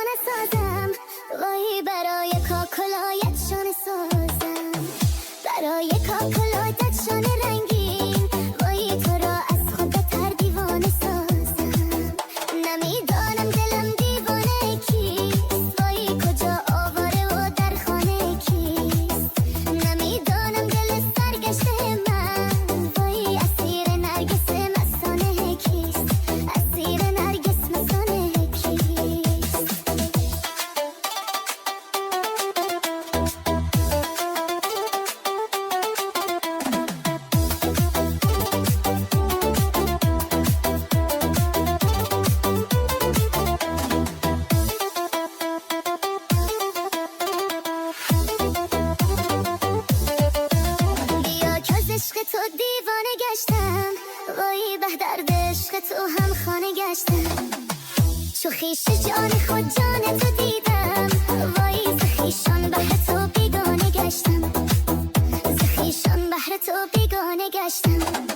دیوانه سازم، وای برای کاکلایت شانه سازم، برای کاکلایت شانه رنگین، وای تو را از خود بتر دیوانه سازم. نمیدانم دلم دیوانه کیست، وای کجا آواره و در خانه کیست. نمیدانم دل سرگشته من، وای اسیر نرگس مستانه کیست، اسیر نرگس مستانه کیست. عشق تو دیوانه گشتم، وای به درد عشق تو هم خانه گشتم. چو خویش جان خود جان تو دیدم، وای ز خویشان بهر تو بیگانه گشتم، ز خویشان بهر تو بیگانه گشتم.